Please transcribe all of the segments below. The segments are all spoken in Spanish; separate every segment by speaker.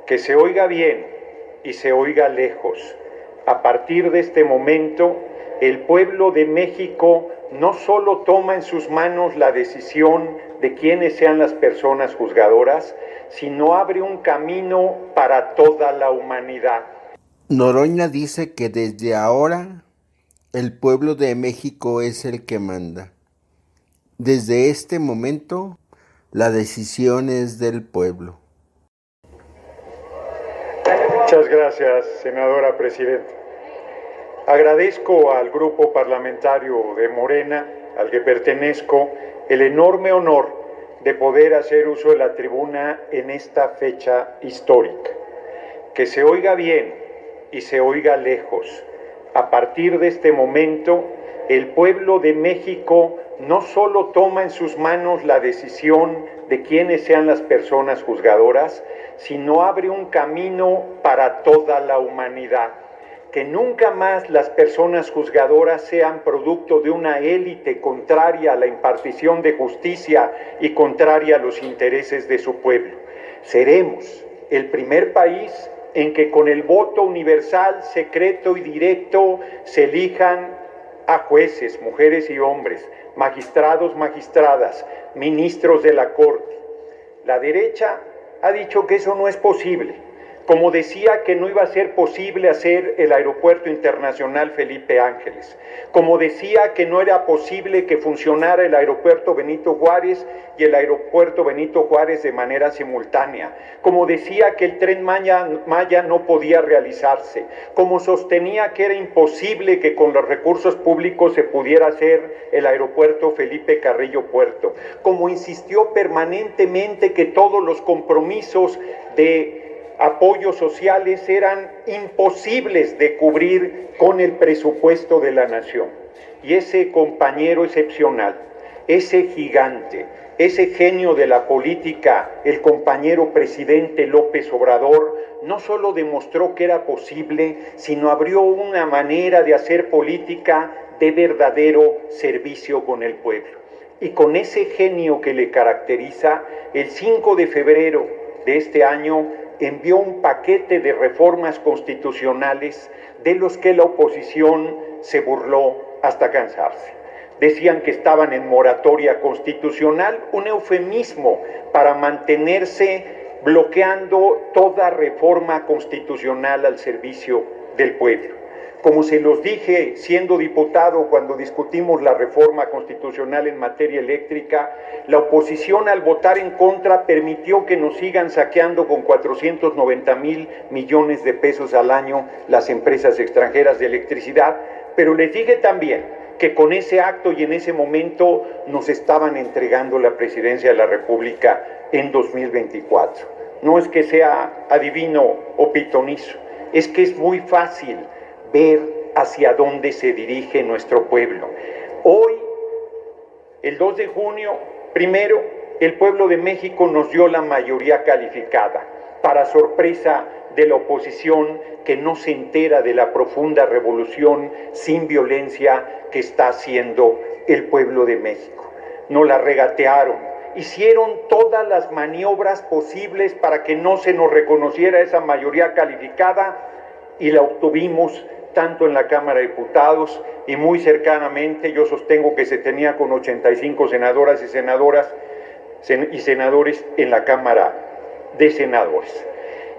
Speaker 1: Que se oiga bien y se oiga lejos. A partir de este momento, el pueblo de México no solo toma en sus manos la decisión de quiénes sean las personas juzgadoras, sino abre un camino para toda la humanidad.
Speaker 2: Noroña dice que desde ahora el pueblo de México es el que manda. Desde este momento, la decisión es del pueblo.
Speaker 1: Muchas gracias, senadora presidenta. Agradezco al grupo parlamentario de Morena, al que pertenezco, el enorme honor de poder hacer uso de la tribuna en esta fecha histórica. Que se oiga bien y se oiga lejos. A partir de este momento, el pueblo de México no solo toma en sus manos la decisión de quiénes sean las personas juzgadoras, sino abre un camino para toda la humanidad. Que nunca más las personas juzgadoras sean producto de una élite contraria a la impartición de justicia y contraria a los intereses de su pueblo. Seremos el primer país en que con el voto universal, secreto y directo se elijan a jueces, mujeres y hombres, magistrados, magistradas, ministros de la Corte. La derecha ha dicho que eso no es posible, como decía que no iba a ser posible hacer el Aeropuerto Internacional Felipe Ángeles, como decía que no era posible que funcionara el Aeropuerto Benito Juárez y el Aeropuerto Benito Juárez de manera simultánea, como decía que el Tren Maya no podía realizarse, como sostenía que era imposible que con los recursos públicos se pudiera hacer el Aeropuerto Felipe Carrillo Puerto, como insistió permanentemente que todos los compromisos de apoyos sociales eran imposibles de cubrir con el presupuesto de la nación. Y ese compañero excepcional, ese gigante, ese genio de la política, el compañero presidente López Obrador, no solo demostró que era posible, sino abrió una manera de hacer política de verdadero servicio con el pueblo. Y con ese genio que le caracteriza, el 5 de febrero de este año, envió un paquete de reformas constitucionales de los que la oposición se burló hasta cansarse. Decían que estaban en moratoria constitucional, un eufemismo para mantenerse bloqueando toda reforma constitucional al servicio del pueblo. Como se los dije siendo diputado cuando discutimos la reforma constitucional en materia eléctrica, la oposición al votar en contra permitió que nos sigan saqueando con 490,000 millones de pesos al año las empresas extranjeras de electricidad, pero les dije también que con ese acto y en ese momento nos estaban entregando la presidencia de la República en 2024. No es que sea adivino o pitonizo, es que es muy fácil ver hacia dónde se dirige nuestro pueblo. Hoy, el 2 de junio, primero, el pueblo de México nos dio la mayoría calificada, para sorpresa de la oposición que no se entera de la profunda revolución sin violencia que está haciendo el pueblo de México. Nos la regatearon, hicieron todas las maniobras posibles para que no se nos reconociera esa mayoría calificada y la obtuvimos tanto en la Cámara de Diputados y muy cercanamente yo sostengo que se tenía con 85 senadoras y senadores en la Cámara de Senadores.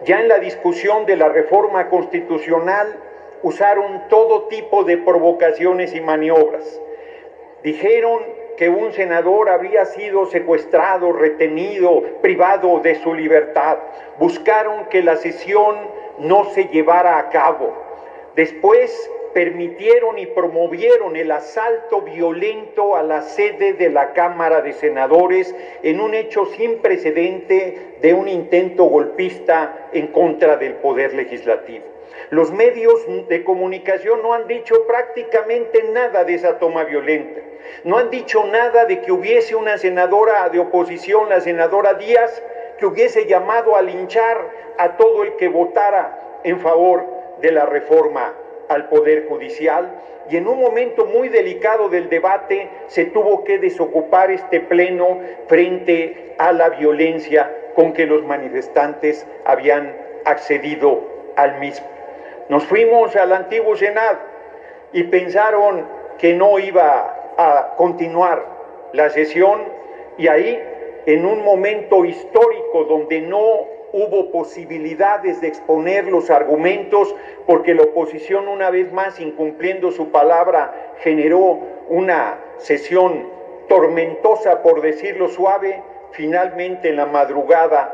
Speaker 1: Ya en la discusión de la reforma constitucional usaron todo tipo de provocaciones y maniobras. Dijeron que un senador había sido secuestrado, retenido, privado de su libertad. Buscaron que la sesión no se llevara a cabo. Después permitieron y promovieron el asalto violento a la sede de la Cámara de Senadores en un hecho sin precedente de un intento golpista en contra del Poder Legislativo. Los medios de comunicación no han dicho prácticamente nada de esa toma violenta. No han dicho nada de que hubiese una senadora de oposición, la senadora Díaz, que hubiese llamado a linchar a todo el que votara en favor de la reforma al Poder Judicial, y en un momento muy delicado del debate se tuvo que desocupar este pleno frente a la violencia con que los manifestantes habían accedido al mismo. Nos fuimos al antiguo Senado y pensaron que no iba a continuar la sesión, y ahí, en un momento histórico donde no hubo posibilidades de exponer los argumentos, porque la oposición, una vez más, incumpliendo su palabra, generó una sesión tormentosa, por decirlo suave, finalmente en la madrugada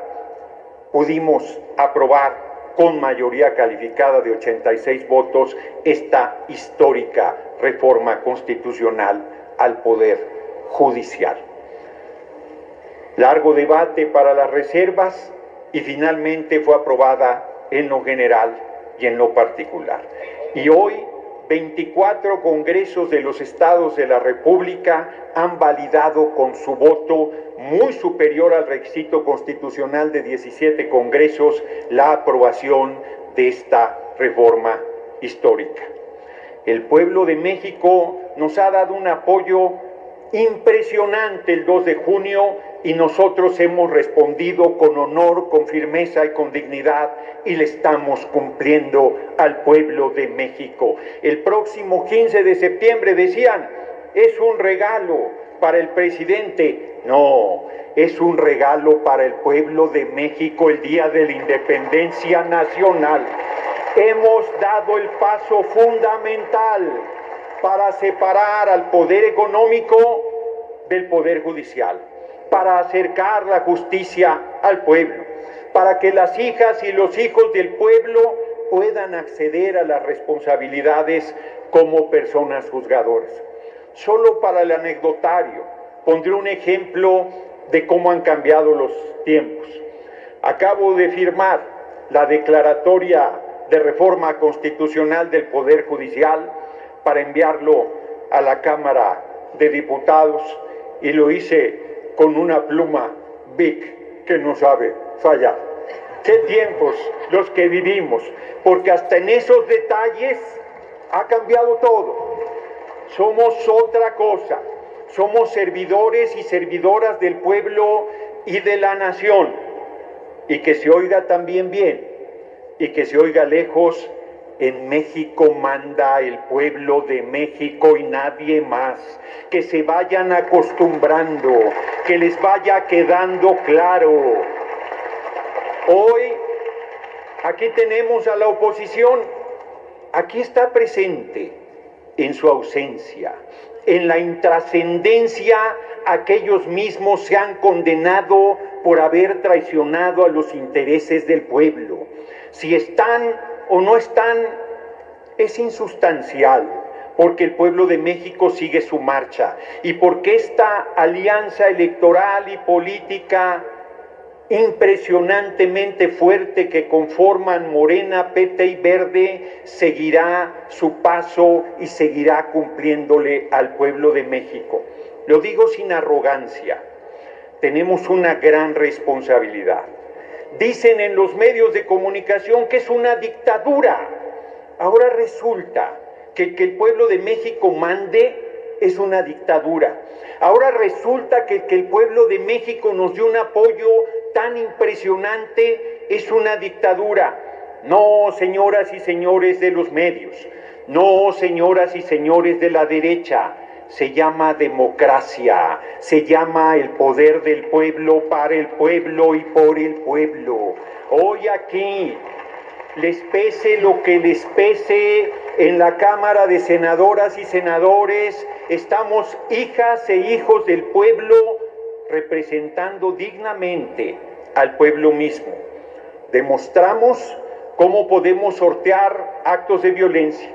Speaker 1: pudimos aprobar con mayoría calificada de 86 votos esta histórica reforma constitucional al Poder Judicial. Largo debate para las reservas y finalmente fue aprobada en lo general y en lo particular. Y hoy 24 congresos de los estados de la República han validado con su voto muy superior al requisito constitucional de 17 congresos la aprobación de esta reforma histórica. El pueblo de México nos ha dado un apoyo impresionante el 2 de junio y nosotros hemos respondido con honor, con firmeza y con dignidad, y le estamos cumpliendo al pueblo de México. El próximo 15 de septiembre decían, es un regalo para el presidente. No, es un regalo para el pueblo de México el día de la independencia nacional. Hemos dado el paso fundamental para separar al poder económico del poder judicial, para acercar la justicia al pueblo, para que las hijas y los hijos del pueblo puedan acceder a las responsabilidades como personas juzgadoras. Solo para el anecdotario, pondré un ejemplo de cómo han cambiado los tiempos. Acabo de firmar la declaratoria de reforma constitucional del Poder Judicial para enviarlo a la Cámara de Diputados, y lo hice con una pluma Bic que no sabe fallar. ¿Qué tiempos los que vivimos? Porque hasta en esos detalles ha cambiado todo. Somos otra cosa. Somos servidores y servidoras del pueblo y de la nación. Y que se oiga también bien, y que se oiga lejos, en México manda el pueblo de México y nadie más. Que se vayan acostumbrando, que les vaya quedando claro. Hoy, aquí tenemos a la oposición, aquí está presente, en su ausencia, en la intrascendencia, aquellos mismos se han condenado por haber traicionado a los intereses del pueblo. Si están o no están, es insustancial, porque el pueblo de México sigue su marcha y porque esta alianza electoral y política impresionantemente fuerte que conforman Morena, PT y Verde seguirá su paso y seguirá cumpliéndole al pueblo de México. Lo digo sin arrogancia, tenemos una gran responsabilidad. Dicen en los medios de comunicación que es una dictadura. Ahora resulta que el pueblo de México mande es una dictadura. Ahora resulta que el pueblo de México nos dio un apoyo tan impresionante, es una dictadura. No, señoras y señores de los medios, no, señoras y señores de la derecha, se llama democracia, se llama el poder del pueblo para el pueblo y por el pueblo. Hoy aquí, les pese lo que les pese, en la Cámara de Senadoras y Senadores, estamos hijas e hijos del pueblo representando dignamente al pueblo mismo. Demostramos cómo podemos sortear actos de violencia,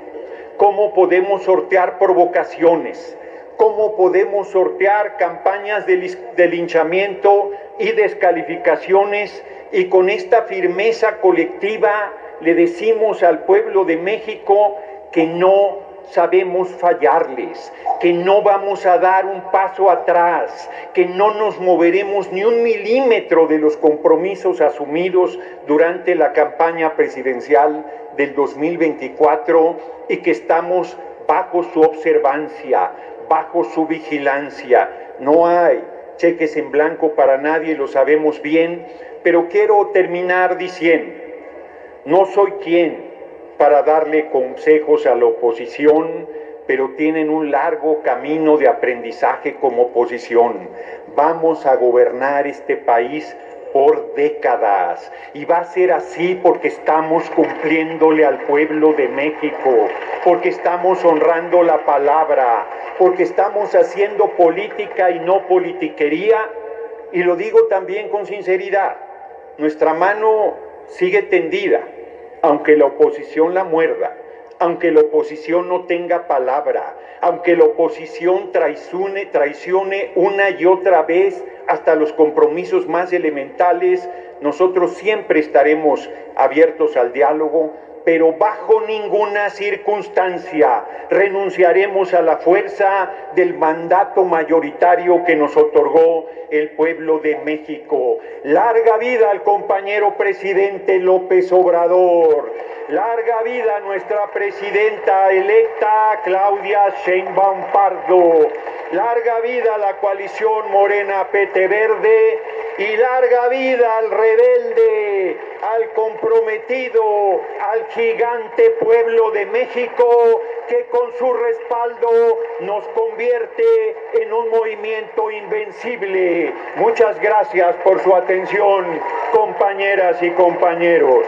Speaker 1: cómo podemos sortear provocaciones, cómo podemos sortear campañas de linchamiento y descalificaciones, y con esta firmeza colectiva le decimos al pueblo de México que no sabemos fallarles, que no vamos a dar un paso atrás, que no nos moveremos ni un milímetro de los compromisos asumidos durante la campaña presidencial del 2024 y que estamos bajo su observancia, bajo su vigilancia. No hay cheques en blanco para nadie, lo sabemos bien, pero quiero terminar diciendo, No soy quien para darle consejos a la oposición, pero tienen un largo camino de aprendizaje como oposición. Vamos a gobernar este país por décadas y va a ser así porque estamos cumpliéndole al pueblo de México, porque estamos honrando la palabra, porque estamos haciendo política y no politiquería, y lo digo también con sinceridad. Nuestra mano sigue tendida, aunque la oposición la muerda, aunque la oposición no tenga palabra, aunque la oposición traicione una y otra vez hasta los compromisos más elementales, nosotros siempre estaremos abiertos al diálogo, pero bajo ninguna circunstancia renunciaremos a la fuerza del mandato mayoritario que nos otorgó el pueblo de México. Larga vida al compañero presidente López Obrador. Larga vida a nuestra presidenta electa Claudia Sheinbaum Pardo. Larga vida a la coalición Morena PT Verde y larga vida al rebelde, al comprometido, al gigante pueblo de México que con su respaldo nos convierte en un movimiento invencible. Muchas gracias por su atención, compañeras y compañeros.